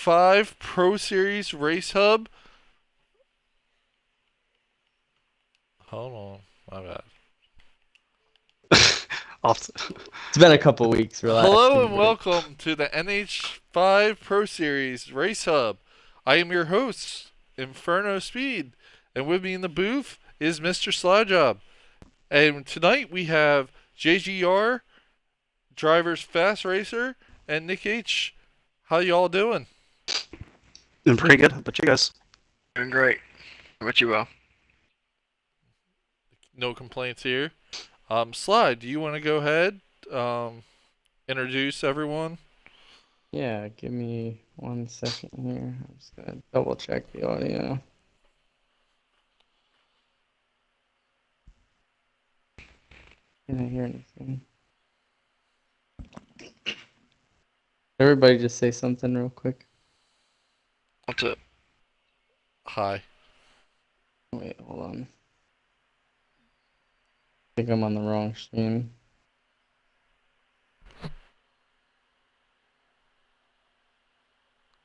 NH5 Pro Series Race Hub. Hold on, my bad. It's been a couple weeks. Relax. Hello and welcome to the NH5 Pro Series Race Hub. I am your host, Inferno Speed, and with me in the booth is Mr. Slyjob. And tonight we have JGR, drivers FastRacer, and NickH. How y'all doing? Doing pretty good. How about you guys? Doing great. How about you, Will? No complaints here. Sly, do you want to go ahead? Introduce everyone. Yeah, give me 1 second here. I'm just gonna double check the audio. Can I hear anything? Everybody just say something real quick. What's up? Hi. Wait, hold on. I think I'm on the wrong stream.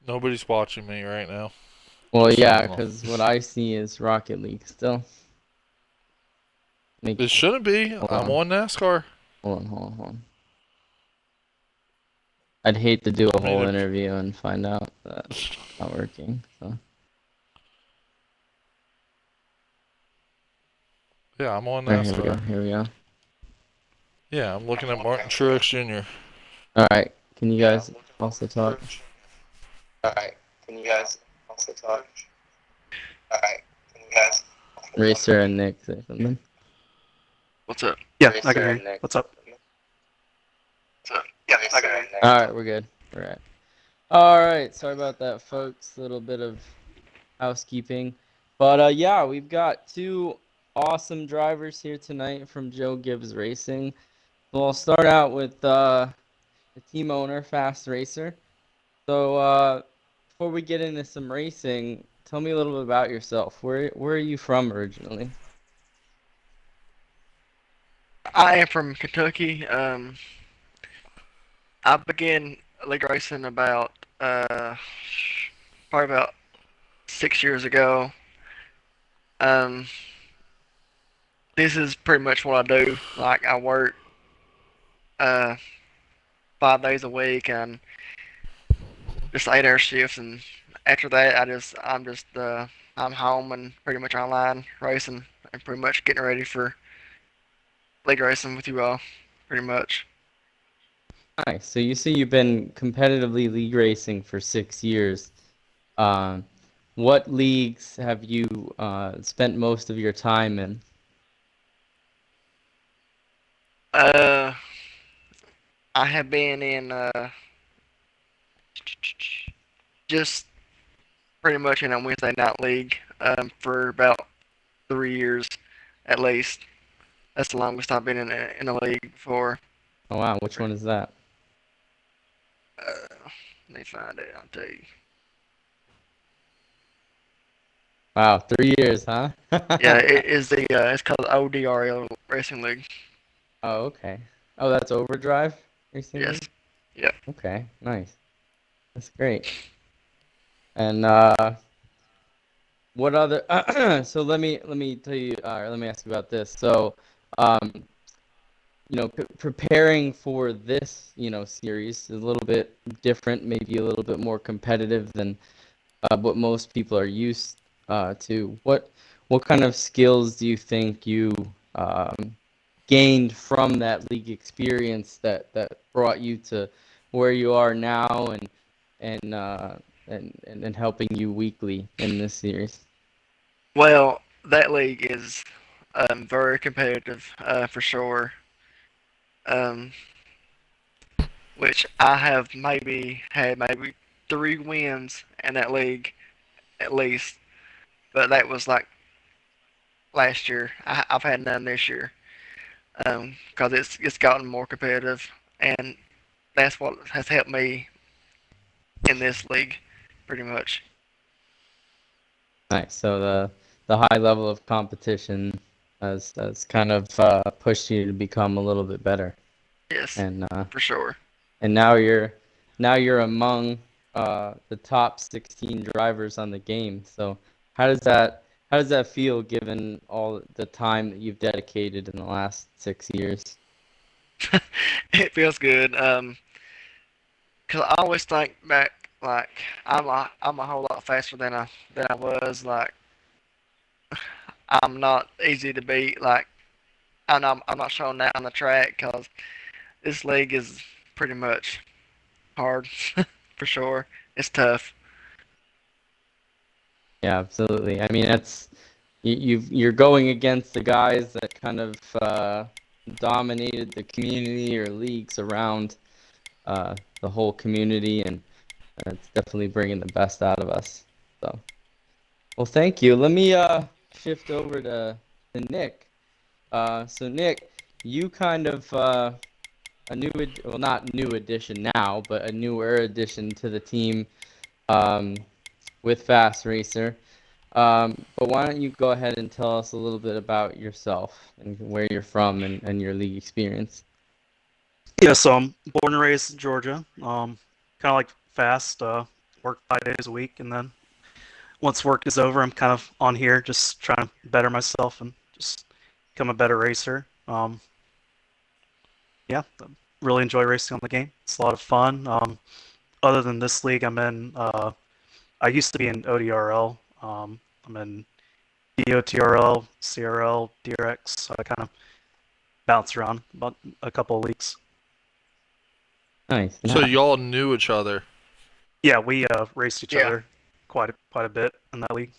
Nobody's watching me right now. Well, yeah, because what I see is Rocket League still. It shouldn't be. I'm on NASCAR. Hold on. I'd hate to do a whole interview and find out that it's not working. So. Yeah, I'm on NASCAR. Right, here we go. Yeah, I'm looking at Martin Truex Jr. Alright, can you guys also talk? Racer and Nick, say something. What's up? Yeah, I can hear you. What's up? Yeah, I can hear you. Alright, we're good. Alright, sorry about that, folks. A little bit of housekeeping. But yeah, we've got two awesome drivers here tonight from Joe Gibbs Racing. So I'll start out with the team owner, FastRacer. So before we get into some racing, tell me a little bit about yourself. Where are you from originally? I am from Kentucky. I began league racing about probably about 6 years ago. This is pretty much what I do. Like I work 5 days a week and just 8-hour shifts, and after that I'm home and pretty much online racing and pretty much getting ready for league racing with you all, pretty much. Nice. So you say you've been competitively league racing for 6 years. What leagues have you spent most of your time in? I have been in just pretty much in a Wednesday night league for about 3 years at least. That's the longest I've been in a league for. Oh wow, which one is that? Let me find it. I'll tell you. Wow, 3 years, huh? Yeah, it's called the ODRL Racing League. Oh, okay. Oh, that's Overdrive Racing Yes. League? Yeah. Okay, nice. That's great. And what other? So let me tell you. Let me ask you about this. So, preparing for this, series is a little bit different, maybe a little bit more competitive than what most people are used to. What kind of skills do you think you gained from that league experience that brought you to where you are now and helping you weekly in this series? Well, that league is very competitive for sure. Which I have had 3 wins in that league at least, but that was like last year. I've had none this year because it's gotten more competitive, and that's what has helped me in this league, pretty much. Nice. So the high level of competition has kind of pushed you to become a little bit better. Yes, And for sure. and now you're among the top 16 drivers on the game. So how does that feel given all the time that you've dedicated in the last 6 years? It feels good. 'Cause I always think back, like I'm a whole lot faster than I was. Like I'm not easy to beat. Like I'm not showing that on the track because this league is pretty much hard for sure. It's tough. Yeah, absolutely. I mean, you're going against the guys that kind of dominated the community or leagues around the whole community, and it's definitely bringing the best out of us. So, well, thank you. Let me shift over to Nick. So Nick, you kind of a well, not new addition now, but a newer addition to the team with Fast Racer. But why don't you go ahead and tell us a little bit about yourself and where you're from and your league experience? Yeah, so I'm born and raised in Georgia. Kind of like fast, work 5 days a week, and then once work is over, I'm kind of on here just trying to better myself and just become a better racer. Yeah, I really enjoy racing on the game. It's a lot of fun. Other than this league, I'm in. I used to be in ODRL. I'm in DOTRL, CRL, DRX. So I kind of bounce around about a couple of leagues. Nice. So y'all knew each other. Yeah, we raced each Yeah. other quite a bit in that league.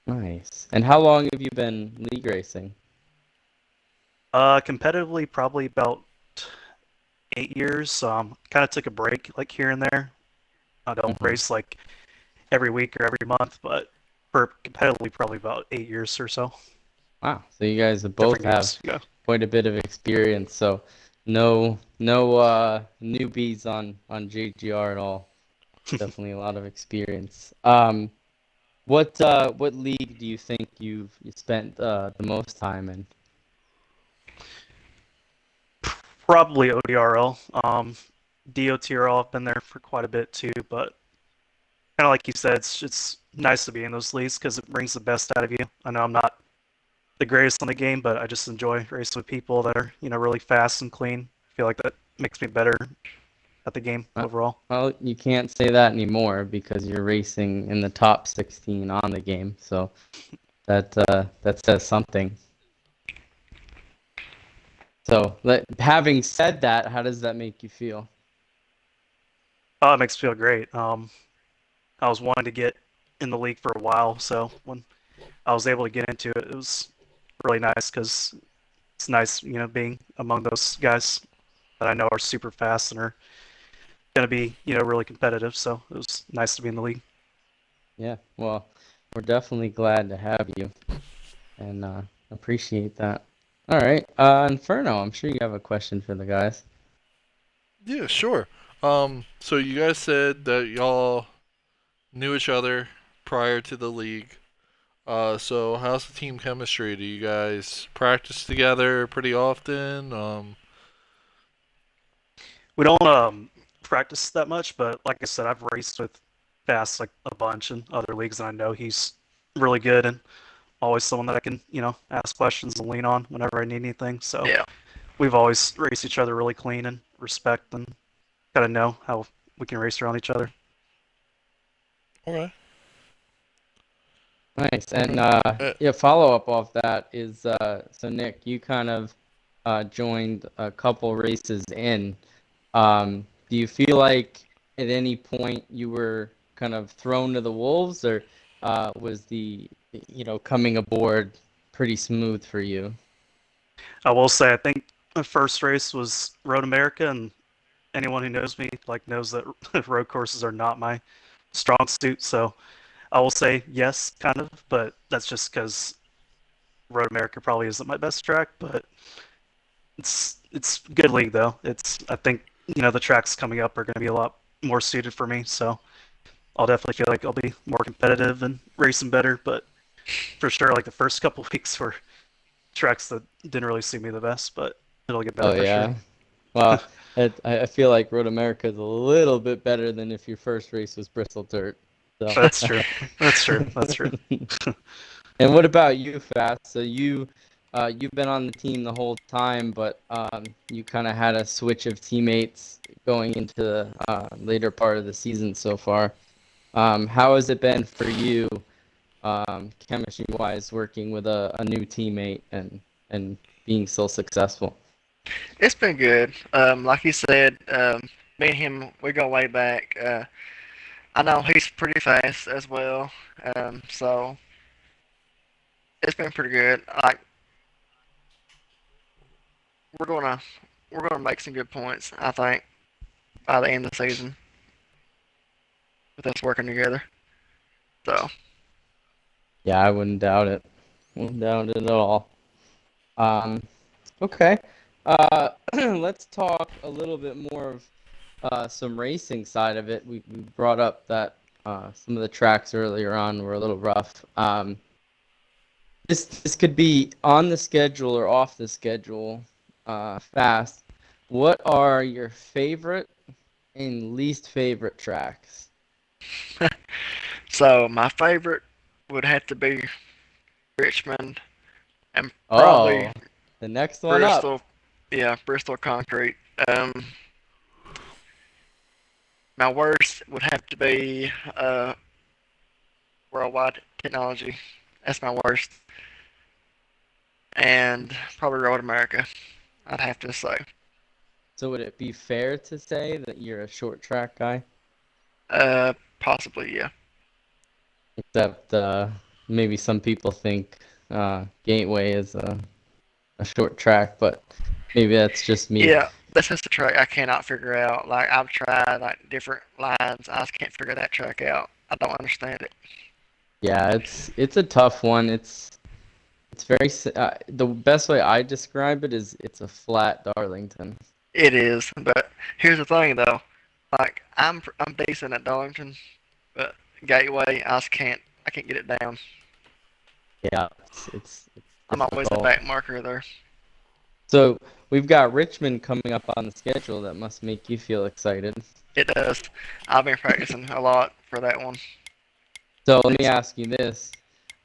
Nice. And how long have you been league racing? Competitively, probably about 8 years. Kind of took a break like here and there. I don't race like every week or every month, but for competitively, probably about 8 years or so. Wow. So you guys both Different have years. Yeah. quite a bit of experience. So no newbies on JGR at all. Definitely a lot of experience. What league do you think you spent the most time in? Probably ODRL. DOTRL, I've been there for quite a bit too, but kind of like you said, it's nice to be in those leagues because it brings the best out of you. I know I'm not the greatest on the game, but I just enjoy racing with people that are, really fast and clean. I feel like that makes me better at the game overall. Well, you can't say that anymore because you're racing in the top 16 on the game. So that says something. So, having said that, how does that make you feel? Oh, it makes me feel great. I was wanting to get in the league for a while, so when I was able to get into it, it was really nice because it's nice, being among those guys that I know are super fast and are going to be, really competitive. So it was nice to be in the league. Yeah, well, we're definitely glad to have you and appreciate that. All right, Inferno, I'm sure you have a question for the guys. Yeah, sure. So you guys said that y'all knew each other prior to the league. So how's the team chemistry? Do you guys practice together pretty often? We don't practice that much, but like I said, I've raced with Fast like a bunch in other leagues, and I know he's really good and always someone that I can, ask questions and lean on whenever I need anything. So Yeah. we've always raced each other really clean and respect and kind of know how we can race around each other. Okay. Nice. And Uh, yeah, follow up off that is so Nick, you kind of joined a couple races in. Do you feel like at any point you were kind of thrown to the wolves, or was the coming aboard pretty smooth for you? I will say, I think the first race was Road America, and anyone who knows me like knows that road courses are not my strong suit. So I will say yes, kind of, but that's just because Road America probably isn't my best track. But it's good league though. I think the tracks coming up are going to be a lot more suited for me. So I'll definitely feel like I'll be more competitive and racing better. But for sure, like the first couple weeks were tracks that didn't really suit me the best, but it'll get better Oh for yeah. sure. Well, I feel like Road America is a little bit better than if your first race was Bristol Dirt. So. That's true. That's true. That's true. And what about you, Fast? So you've been on the team the whole time, but you kind of had a switch of teammates going into the later part of the season so far. How has it been for you, chemistry-wise, working with a new teammate and being so successful? It's been good. Like you said, me and him, we go way back. I know he's pretty fast as well. So it's been pretty good. Like we're gonna we're gonna make some good points, I think, by the end of the season with us working together. So Yeah, I wouldn't doubt it. Wouldn't doubt it at all. Um, okay. Let's talk a little bit more of some racing side of it. We brought up that some of the tracks earlier on were a little rough. This could be on the schedule or off the schedule. Fast. What are your favorite and least favorite tracks? so my favorite would have to be Richmond and probably Oh, the next one up. Bristol. Yeah, Bristol Concrete. My worst would have to be Worldwide Technology. That's my worst. And probably Road America, I'd have to say. So would it be fair to say that you're a short track guy? Possibly, yeah. Except maybe some people think Gateway is a short track, but maybe that's just me. Yeah, that's just a track I cannot figure out. Like I've tried like different lines, I just can't figure that track out. I don't understand it. Yeah, it's a tough one. It's very the best way I describe it is it's a flat Darlington. It is, but here's the thing though. Like I'm decent at Darlington, but Gateway I can't get it down. Yeah, it's I'm always the difficult. back marker there. So we've got Richmond coming up on the schedule. That must make you feel excited. It does. I've been practicing a lot for that one. So let me ask you this: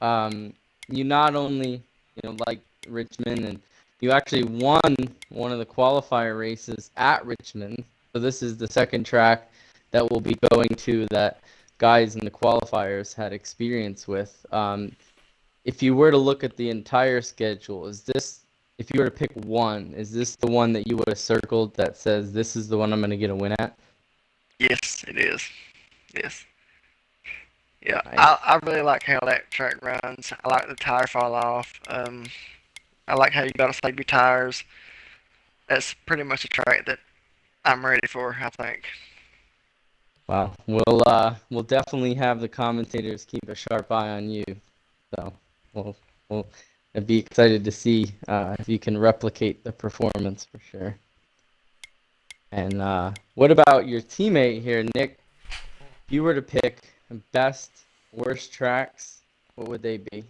you not only like Richmond, and you actually won one of the qualifier races at Richmond. So this is the second track that we'll be going to that guys in the qualifiers had experience with. If you were to look at the entire schedule, if you were to pick one, is this the one that you would have circled that says this is the one I'm going to get a win at? Yes, it is. Yes. Yeah, Nice. I really like how that track runs. I like the tire fall off. I like how you gotta save your tires. That's pretty much a track that I'm ready for, I think. Wow. We'll definitely have the commentators keep a sharp eye on you. So we'll be excited to see if you can replicate the performance for sure. And what about your teammate here, Nick? If you were to pick best, worst tracks, what would they be?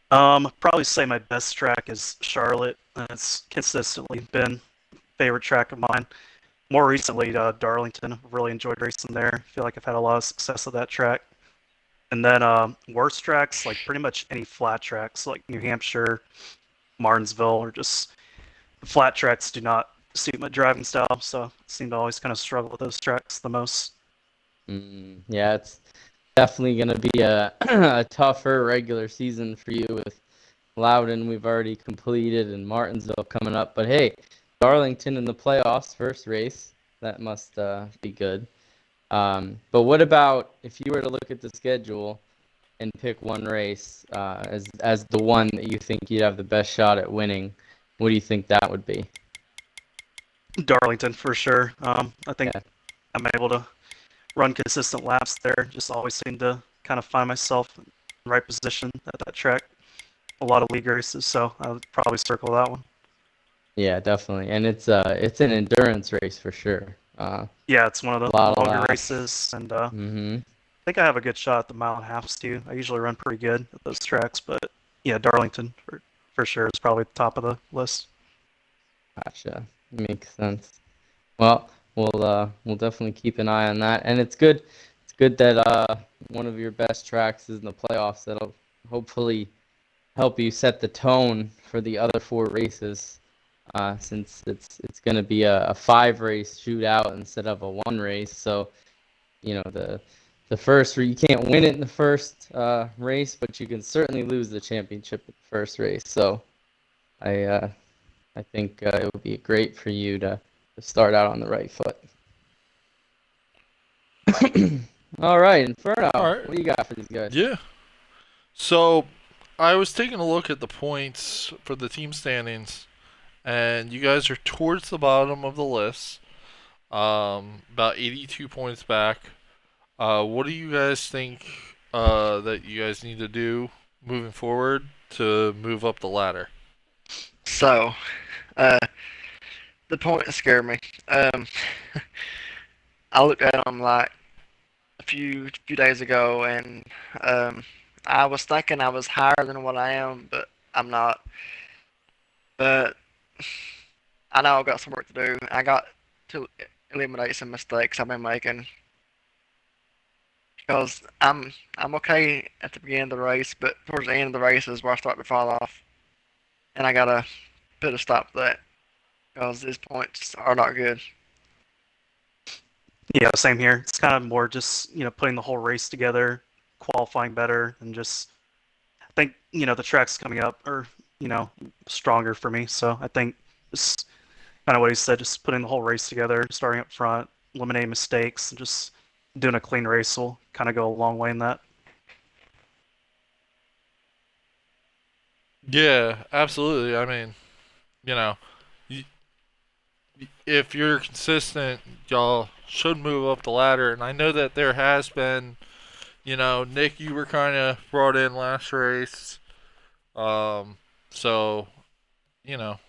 Probably say my best track is Charlotte. It's consistently been a favorite track of mine. More recently, Darlington. I've really enjoyed racing there. I feel like I've had a lot of success with that track. And then worst tracks, like pretty much any flat tracks, like New Hampshire, Martinsville, or just flat tracks do not suit my driving style. So I seem to always kind of struggle with those tracks the most. Yeah, it's definitely going to be a, a tougher regular season for you with Loudon we've already completed and Martinsville coming up. But hey, Darlington in the playoffs, first race. That must be good. But what about if you were to look at the schedule and pick one race as the one that you think you'd have the best shot at winning? What do you think that would be? Darlington for sure. I think Yeah. I'm able to run consistent laps there. Just always seem to kind of find myself in the right position at that track. A lot of league races, so I would probably circle that one. Yeah, definitely, and it's an endurance race for sure. Yeah, it's one of A lot the of longer laps. races, and I Mm-hmm. think I have a good shot at the mile and a half too. I usually run pretty good at those tracks, but yeah, Darlington for sure is probably the top of the list. Gotcha. Makes sense. Well, we'll definitely keep an eye on that, and it's good. It's good that one of your best tracks is in the playoffs. That'll hopefully help you set the tone for the other 4 races, since it's going to be a 5-race shootout instead of a 1 race. So, the first, you can't win it in the first race, but you can certainly lose the championship in the first race. So, I think it would be great for you to start out on the right foot. All right, Inferno. All right. What do you got for these guys? Yeah. So I was taking a look at the points for the team standings, and you guys are towards the bottom of the list, about 82 points back. What do you guys think that you guys need to do moving forward to move up the ladder? So, the points scare me. I looked at them like a few days ago, and I was thinking I was higher than what I am, but I'm not. But I know I've got some work to do. I got to eliminate some mistakes I've been making because I'm okay at the beginning of the race, but towards the end of the race is where I start to fall off, and I gotta put a stop to that because these points are not good. Yeah, same here. It's kind of more just, putting the whole race together, qualifying better, and just, I think, the tracks coming up are, stronger for me. So I think just kind of what he said, just putting the whole race together, starting up front, eliminating mistakes, and just doing a clean race will kind of go a long way in that. Yeah, absolutely. I mean, you know, y- if you're consistent, y'all should move up the ladder. And I know that there has been, Nick, you were kind of brought in last race. So, you know,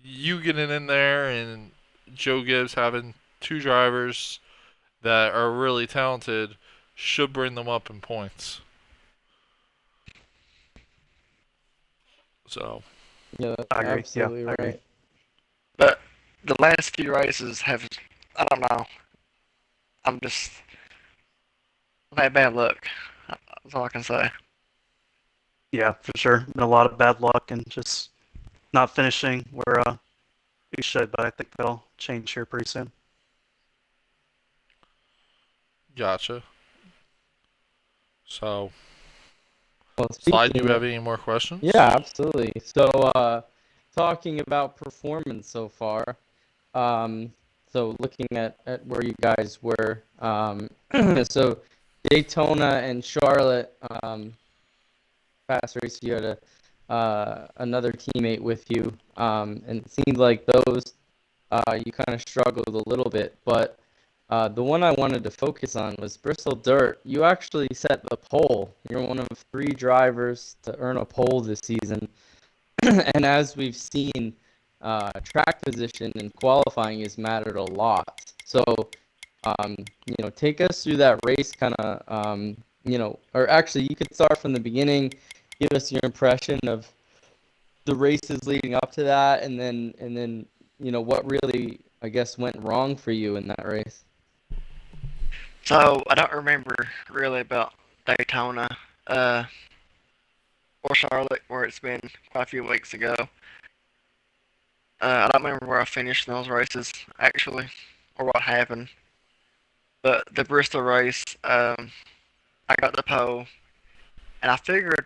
you getting in there and Joe Gibbs having 2 drivers that are really talented should bring them up in points. So, Yeah, that's I agree. Yeah, absolutely I agree. right. But the last few races have, I don't know, I'm just, I've had bad luck. That's all I can say. Yeah, for sure. Been a lot of bad luck and just not finishing where we should, but I think that'll change here pretty soon. gotcha. So, Well, Slide, do speaking you of, have any more questions? yeah, absolutely. So, talking about performance so far, um, so looking at where you guys were, so Daytona and Charlotte, fast race, you had another teammate with you, and it seemed like those you kind of struggled a little bit, but the one I wanted to focus on was Bristol Dirt. You actually set the pole. You're one of 3 drivers to earn a pole this season. And as we've seen, track position and qualifying has mattered a lot. So, take us through that race, kind of, or actually, you could start from the beginning. Give us your impression of the races leading up to that, and then, what really, I guess, went wrong for you in that race. So I don't remember really about Daytona uh, or Charlotte, where it's been quite a few weeks ago. I don't remember where I finished in those races actually, or what happened. But the Bristol race, I got the pole, and I figured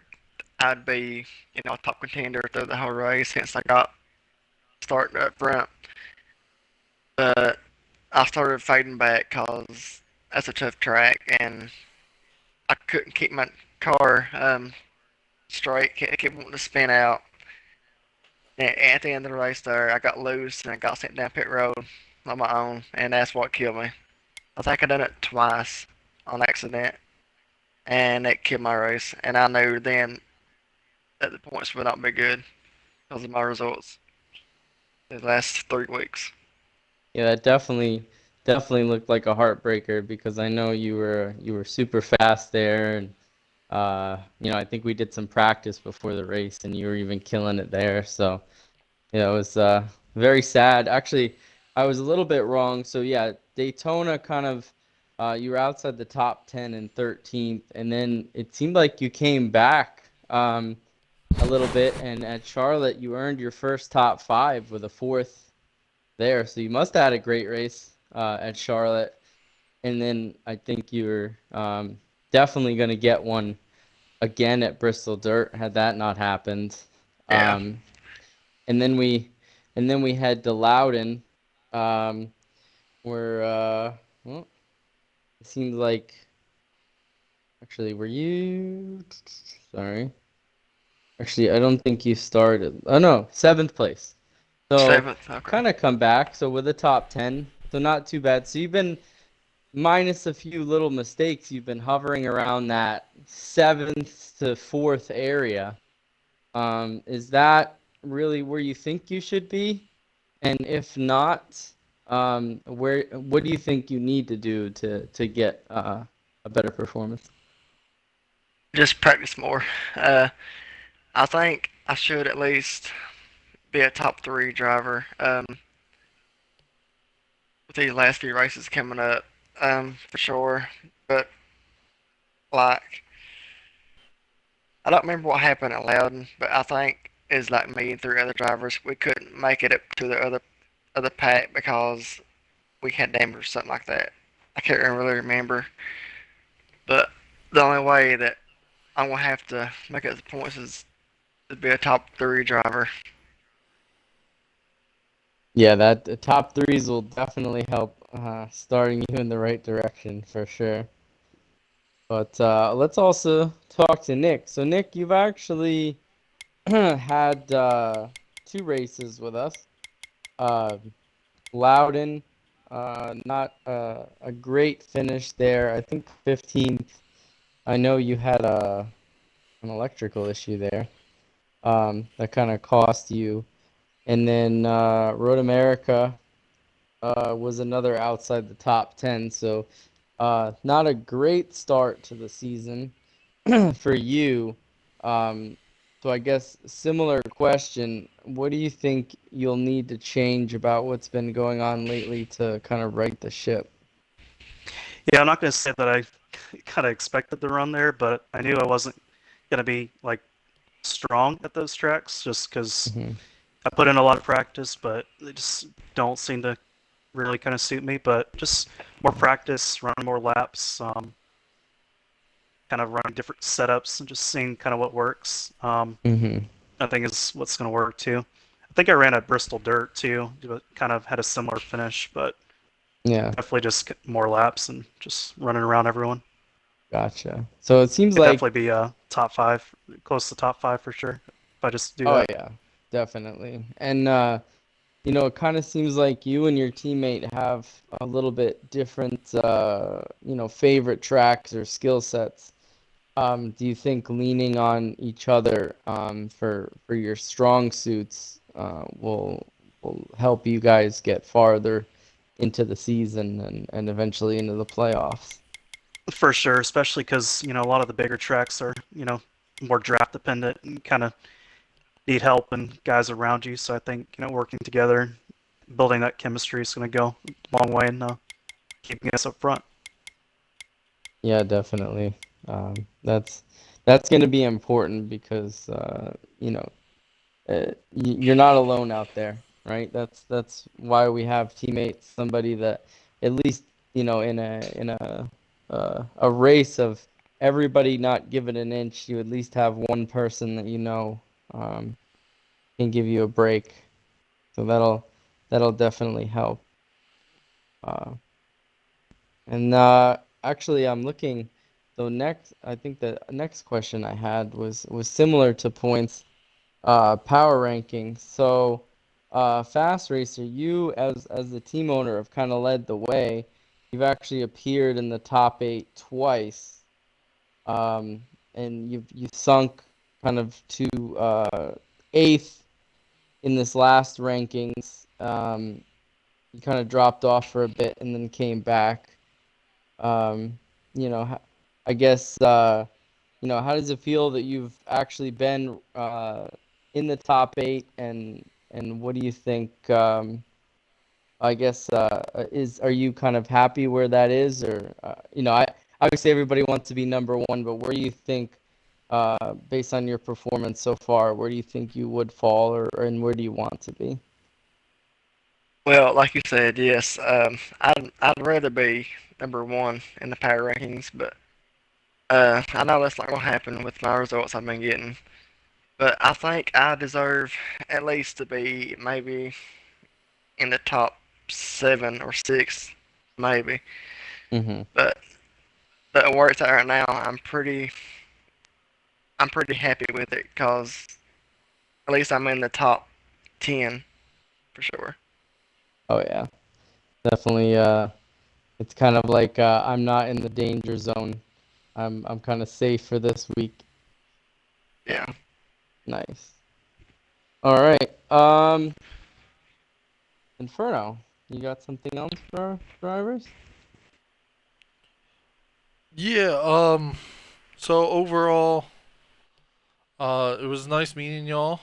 I'd be, a top contender through the whole race since I got starting up front. But I started fading back because that's a tough track, and I couldn't keep my car straight. It kept wanting to spin out. And at the end of the race, there, I got loose and I got sent down pit road on my own, and that's what killed me. I think I done it twice on accident, and it killed my race. And I knew then that the points would not be good because of my results the last 3 weeks. Yeah, that definitely looked like a heartbreaker because I know you were super fast there, and I think we did some practice before the race, and you were even killing it there. So yeah, it was Very sad. Actually, I was a little bit wrong. So yeah, Daytona kind of you were outside the top 10 and 13th, and then it seemed like you came back a little bit, and at Charlotte you earned your first top 5 with a 4th there. So you must have had a great race at Charlotte, and then I think you were definitely going to get one again at Bristol Dirt had that not happened. Yeah. Um, and then we head to Loudon, um, where well, it seems like actually were you? Sorry, actually I don't think you started. Oh no, 7th place. So 7th. Okay. kind of come back. So with a top 10, so not too bad. So you've been minus a few little mistakes. You've been hovering around that 7th to 4th area. Is that really where you think you should be? And if not, what do you think you need to do to get a better performance? Just practice more. Uh, I think I should at least be a top 3 driver with these last few races coming up, for sure. But like, I don't remember what happened at Loudon, but I think it's like me and 3 other drivers. We couldn't make it up to the other pack because we had damage or something like that. I can't really remember, but the only way that I'm gonna have to make up the points is to be a top 3 driver. Yeah, that the top threes will definitely help starting you in the right direction for sure. But let's also talk to Nick. So Nick, you've actually had 2 races with us. Uh, Loudon, not a great finish there. I think 15th. I know you had an electrical issue there that kind of cost you. And then Road America was another outside the top 10. So not a great start to the season for you. Um, so I guess similar question. What do you think you'll need to change about what's been going on lately to kind of right the ship? Yeah, I'm not going to say that I kind of expected the run there, but I knew I wasn't going to be like strong at those tracks just because Hmm. I put in a lot of practice, but they just don't seem to really kind of suit me. But just more practice, running more laps, kind of running different setups, and just seeing kind of what works. Hmm. I think is what's going to work too. I think I ran at Bristol Dirt too, but kind of had a similar finish, but Yeah, definitely just more laps and just running around everyone. gotcha. So it seems Could like, definitely be top 5, close to top 5 for sure. If I just do oh that. yeah, definitely. And it kind of seems like you and your teammate have a little bit different, favorite tracks or skill sets. Do you think leaning on each other for your strong suits will help you guys get farther into the season and eventually into the playoffs? For sure, especially because a lot of the bigger tracks are more draft dependent and kind of need help and guys around you. So I think working together, building that chemistry is going to go a long way in keeping us up front. Yeah, definitely. Um, that's that's going to be important because you're not alone out there, right? That's why we have teammates, somebody that at least in a race of everybody not giving an inch, you at least have one person that um, can give you a break. So that'll definitely help. Uh, and actually, I'm looking. So next, I think the next question I had was similar to points. Power rankings. So, Fast Racer, you as the team owner have kind of led the way. You've actually appeared in the top 8 twice, and you've sunk kind of to 8th in this last rankings. You kind of dropped off for a bit and then came back. Um, I guess how does it feel that you've actually been in the top 8 and and what do you think? I guess are you kind of happy where that is, or I obviously everybody wants to be number one, but where do you think, based on your performance so far, where do you think you would fall, or and where do you want to be? Well, like you said, yes, I'd rather be number one in the power rankings, but I know that's not gonna happen with my results I've been getting. But I think I deserve at least to be maybe in the top 7 or 6, maybe. Mm-hmm. But where it's at right now, I'm pretty happy with it because at least I'm in the top 10 for sure. Oh yeah, definitely. It's kind of like I'm not in the danger zone. I'm kind of safe for this week. Yeah. Nice. All right. Inferno, you got something else for our drivers? Yeah. So overall, it was nice meeting y'all.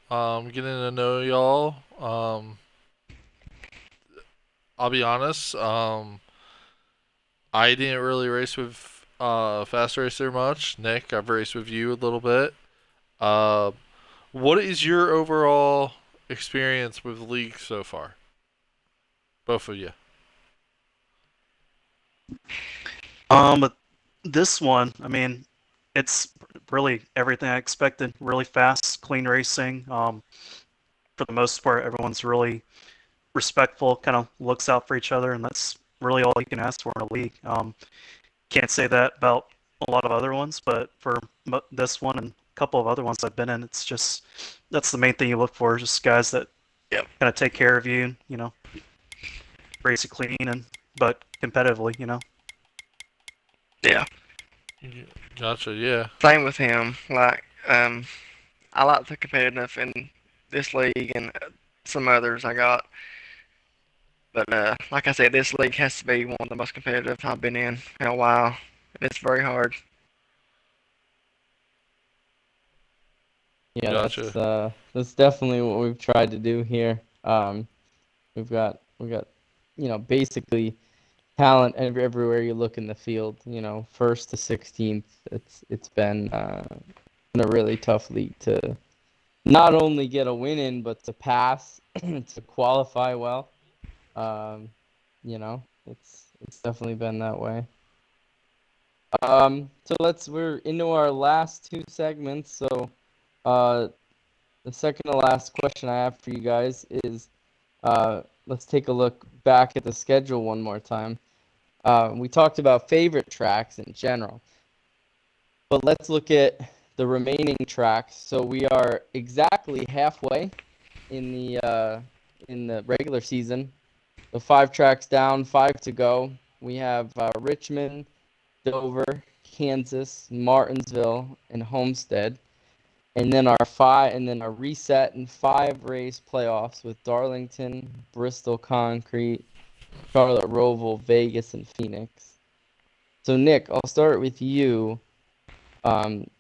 Getting to know y'all. I'll be honest. I didn't really race with Fast Racer much. Nick, I've raced with you a little bit. Uh, what is your overall experience with the league so far? Both of you. But this one, I mean, it's really everything I expected. Really fast, clean racing. For the most part, everyone's really respectful, kind of looks out for each other, and that's really all you can ask for in a league. Can't say that about a lot of other ones, but for this one and a couple of other ones I've been in, it's just that's the main thing you look for, just guys that Yep. kind of take care of you, race it clean and but competitively, Yeah. Gotcha. Yeah. Same with him. Like, I like the competitive in this league and some others I got. But like I said, this league has to be one of the most competitive I've been in a while. And it's very hard. Yeah, Gotcha. that's definitely what we've tried to do here. We've got basically talent everywhere you look in the field. First to 16th. It's been a really tough league to not only get a win in, but to pass, to qualify well. Um, it's definitely been that way. So we're into our last two segments. So, uh, the second to last question I have for you guys is, let's take a look back at the schedule one more time. We talked about favorite tracks in general, but let's look at the remaining tracks. So we are exactly halfway in the regular season. So 5 tracks down, 5 to go. We have Richmond, Dover, Kansas, Martinsville, and Homestead. And then our reset and 5 race playoffs with Darlington, Bristol Concrete, Charlotte Roval, Vegas, and Phoenix. So Nick, I'll start with you.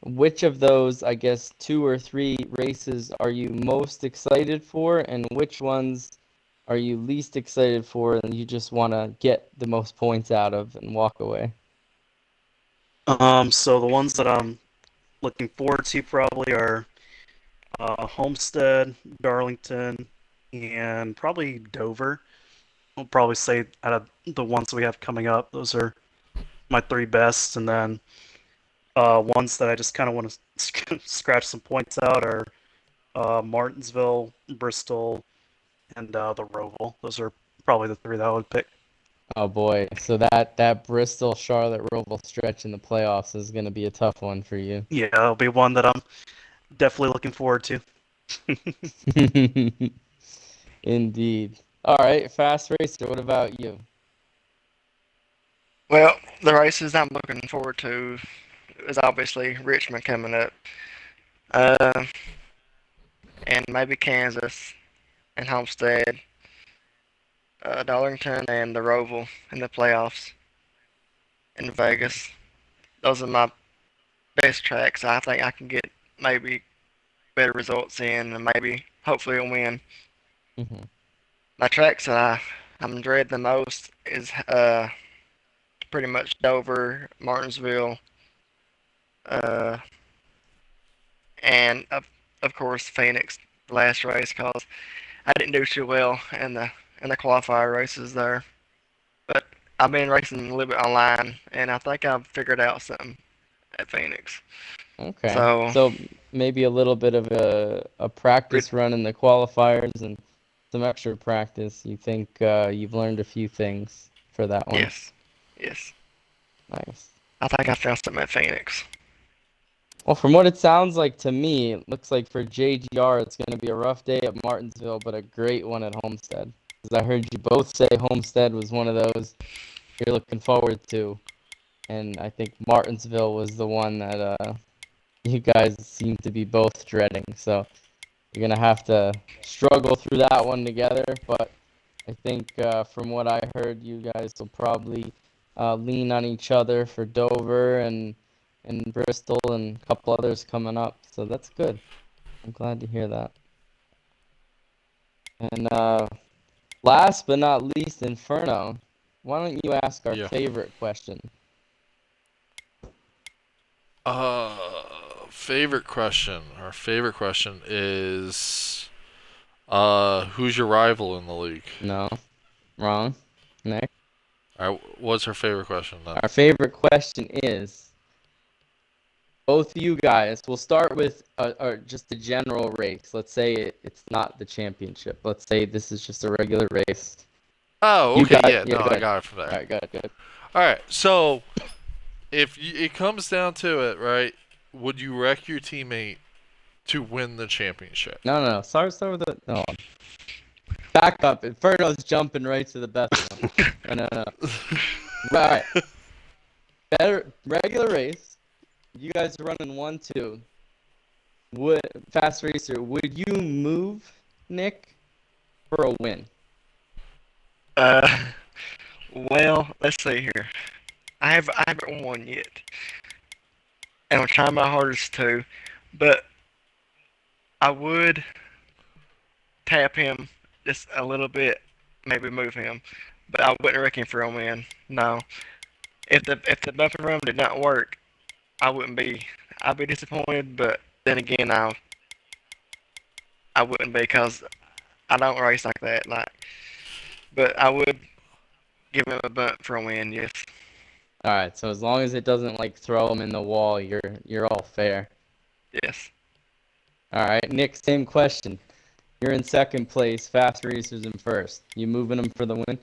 Which of those, I guess, 2 or 3 races are you most excited for, and which ones are you least excited for, and you just want to get the most points out of and walk away? So the ones that I'm looking forward to probably are Homestead, Darlington, and probably Dover. I'll probably say out of the ones we have coming up, those are my 3 best, and then ones that I just kind of want to scratch some points out are Martinsville, Bristol, and the Roval. Those are probably the 3 that I would pick. Oh boy, so that Bristol Charlotte Roval stretch in the playoffs is going to be a tough one for you. Yeah, it'll be one that I'm definitely looking forward to. Indeed. All right, Fast Racer, what about you? Well, the races I'm looking forward to is obviously Richmond coming up. Uh, and maybe Kansas and Homestead, Darlington and the Roval in the playoffs in Vegas. Those are my best tracks. I think I can get maybe better results in and maybe hopefully a win. Mhm. My tracks that I'm dreading the most is pretty much Dover, Martinsville, uh, and of course Phoenix last race because I didn't do too well in the qualifier races there. But I've been racing a little bit online, and I think I've figured out something at Phoenix. Okay. So So maybe a little bit of a re- practice run in the qualifiers and some extra practice. You think you've learned a few things for that one. yes, yes, Nice. I think I found something at Phoenix. Well, from what it sounds like to me, it looks like for JGR, it's going to be a rough day at Martinsville, but a great one at Homestead. Because I heard you both say Homestead was one of those you're looking forward to, and I think Martinsville was the one that you guys seem to be both dreading. So you're going to have to struggle through that one together, but I think from what I heard, you guys will probably lean on each other for Dover and Bristol and a couple others coming up. So that's good. I'm glad to hear that. And last but not least, Inferno, why don't you ask our Yeah. favorite question? Favorite question. Our favorite question is, who's your rival in the league? No, wrong. Nick? All right, what's our favorite question then? Our favorite question is both of you guys. We'll start with just a general race. Let's say it's not the championship. Let's say this is just a regular race. Oh, You okay, got yeah, yeah, no, go I ahead. got it from All there. right, good, good. All right, so if it comes down to it, right, would you wreck your teammate to win the championship? No. Start with the no. Back up. Inferno's jumping right to the best one. No. Right. Better regular race. You guys are running 1-2. Would Fast Racer? Would you move Nick for a win? Uh, well, let's see here. I haven't won yet, and I'm trying my hardest to, but I would tap him just a little bit, maybe move him, but I wouldn't wreck him for a win. No, if the bump and run did not work, I wouldn't be. I'd be disappointed, but then again, I wouldn't be because I don't race like that. But I would give him a bump for a win. Yes. All right. So as long as it doesn't like throw him in the wall, you're all fair. Yes. All right, Nick. Same question. You're in second place. Fast Racers in first. You moving them for the win?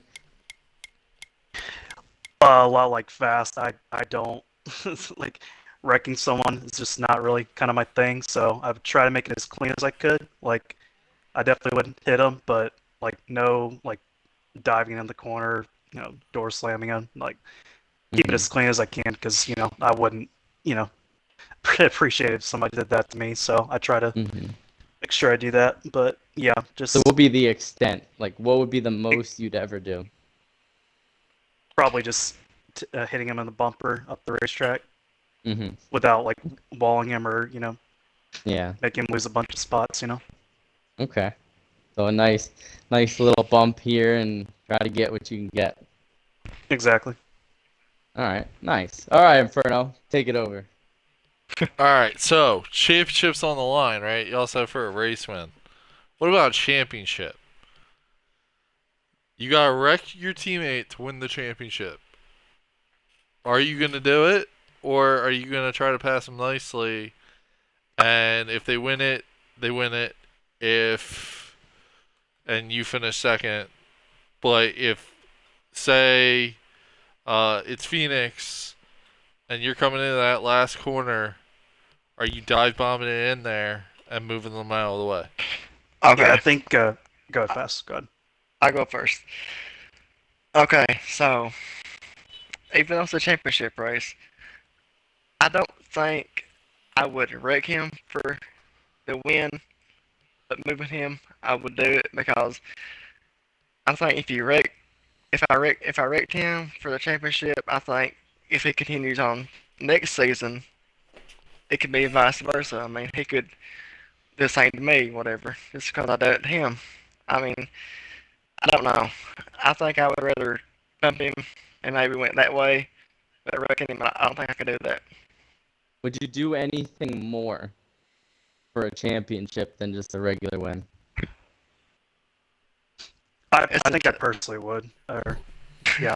A lot like fast. I don't like wrecking someone is just not really kind of my thing. So I've tried to make it as clean as I could. Like I definitely wouldn't hit them, but like no like diving in the corner, door slamming them. Like keep it as clean as I can because I wouldn't appreciate it if somebody did that to me. So I try to make sure I do that. But yeah, just So what would be the extent? Like, what would be the most you'd ever do? probably just hitting him in the bumper up the racetrack Mm-hmm. without like walling him or Yeah. making him lose a bunch of spots. Okay. So a nice little bump here and try to get what you can get. Exactly. All right. Nice. All right, Inferno, take it over. All right, so championship's on the line, right? You also have for a race win. What about championship? You gotta wreck your teammate to win the championship. Are you gonna do it, or are you gonna try to pass them nicely? And if they win it, they win it. If and you finish second, but if say it's Phoenix and you're coming into that last corner, are you dive bombing it in there and moving them out of the way? Okay. Yeah, I think go ahead, fast. Go ahead. I go first. Okay, so even though it's a championship race, I don't think I would wreck him for the win, but moving him, I would do it because I think if I wrecked him for the championship, I think if he continues on next season, it could be vice versa. I mean, he could this ain't me, whatever. Just because I do it to him. I mean, I don't know. I think I would rather bump him and maybe went that way, but wrecking him, I don't think I could do that. Would you do anything more for a championship than just a regular win? I think I personally would. Or, yeah,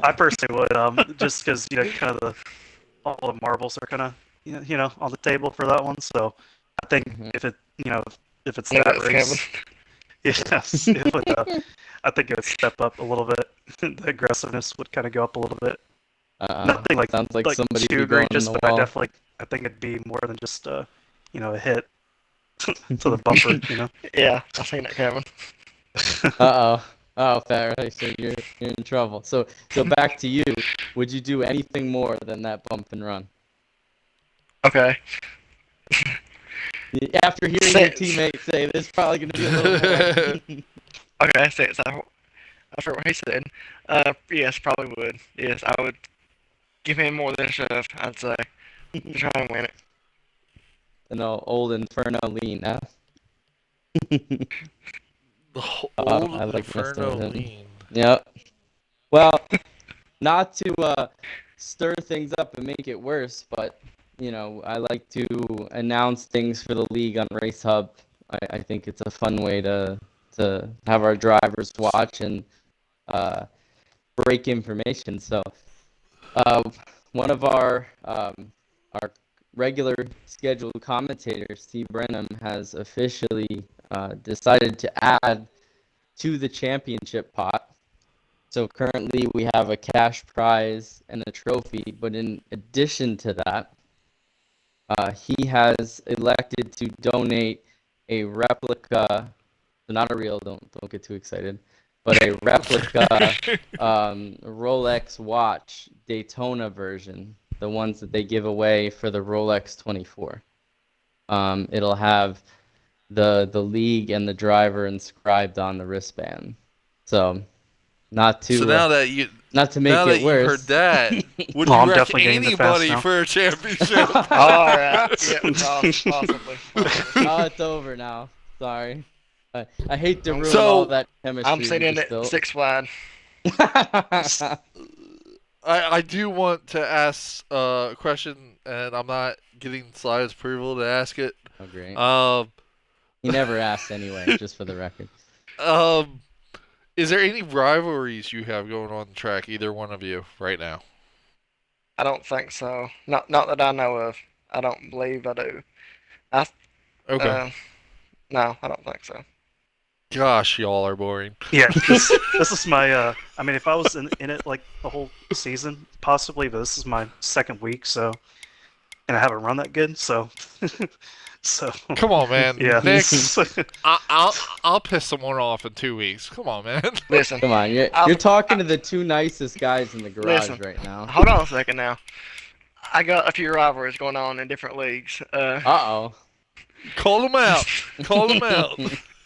I personally would. Just because kind of all the marbles are kind of on the table for that one. So I think if it's I knew that that was race, yes, I think it would step up a little bit. The aggressiveness would kind of go up a little bit. Nothing like sounds like somebody too be going in egregious, the but wall. I think it'd be more than just a hit to the bumper. Yeah, I seen that coming. Oh, FastRacer, you're in trouble. So back to you. Would you do anything more than that bump and run? Okay. After hearing your teammate say this, probably gonna be a little more. Okay, so I forgot what he said. Yes, probably would. Yes, I would give him more than a shove, I'd say, to try and win it. An old Inferno lean, huh? The I old like Inferno messing with him. lean. Yep. Well, not to stir things up and make it worse, but I like to announce things for the league on Race Hub. I think it's a fun way to have our drivers watch and break information. So, one of our regular scheduled commentators, Steve Brenham, has officially decided to add to the championship pot. So currently we have a cash prize and a trophy, but in addition to that, he has elected to donate a replica, not a real, don't get too excited, but a replica Rolex watch Daytona version, the ones that they give away for the Rolex 24. It'll have the league and the driver inscribed on the wristband. So not to So now that you not to make now that it worse. you heard that, would Well, I'm you wreck definitely getting the fast anybody now. for a championship? Alright, yeah, possibly. Oh, it's over now. Sorry. I hate to ruin So, all that chemistry. I'm sitting we at just 6 wide. built. I do want to ask a question, and I'm not getting Sly's approval to ask it. Oh, great. Um, He never asked anyway, just for the record. Is there any rivalries you have going on the track, either one of you, right now? I don't think so. Not that I know of. I don't believe I do. Okay. No, I don't think so. Gosh, y'all are boring. Yeah, this is my. I mean, if I was in it like the whole season, possibly, but this is my second week, so, and I haven't run that good, so, so. Come on, man. Yeah. Nick, I'll piss someone off in 2 weeks. Come on, man. Listen, Come on, you're talking to the two nicest guys in the garage Listen. right now. hold on a second now. I got a few rivalries going on in different leagues. Uh-oh. Call them out. Call them out.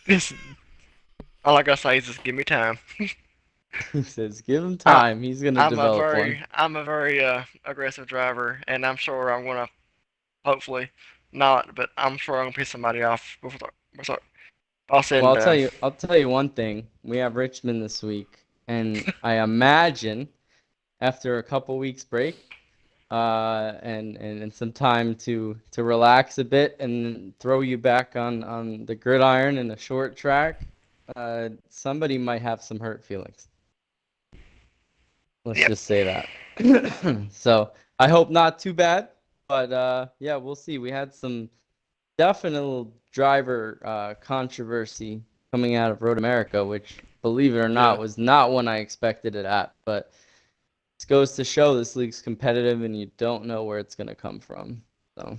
Listen, all I gotta say is just give me time. He says, give him time. He's going to develop one. I'm a very aggressive driver, and I'm sure I'm gonna, hopefully, not, but I'm sure I'm gonna piss somebody off before. I'll send. Well, I'll tell you one thing. We have Richmond this week, and I imagine after a couple weeks break, and some time to relax a bit and throw you back on the gridiron in a short track, somebody might have some hurt feelings. Let's just say that. So I hope not too bad, but yeah, we'll see. We had some definite driver controversy coming out of Road America, which, believe it or not, was not one I expected it at. But this goes to show this league's competitive, and you don't know where it's going to come from. So,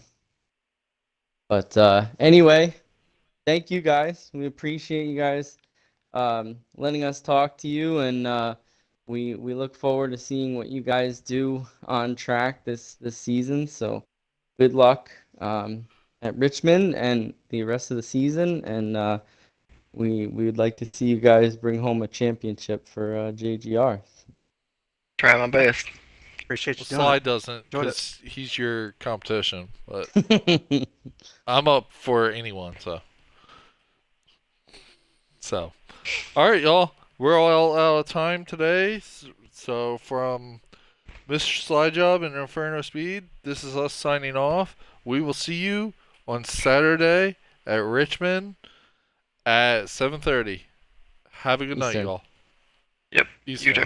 but anyway, thank you guys. We appreciate you guys letting us talk to you, and we look forward to seeing what you guys do on track this season. So, good luck at Richmond and the rest of the season, and we would like to see you guys bring home a championship for JGR. Try my best. Appreciate you Well, doing Sly it. doesn't Enjoyed it. because he's your competition, but I'm up for anyone. So, all right, y'all. We're all out of time today. So from Mr. Slyjob and Inferno Speed, this is us signing off. We will see you on Saturday at Richmond at 7:30. Have a good night, Eastern. y'all. Yep. Eastern. You too.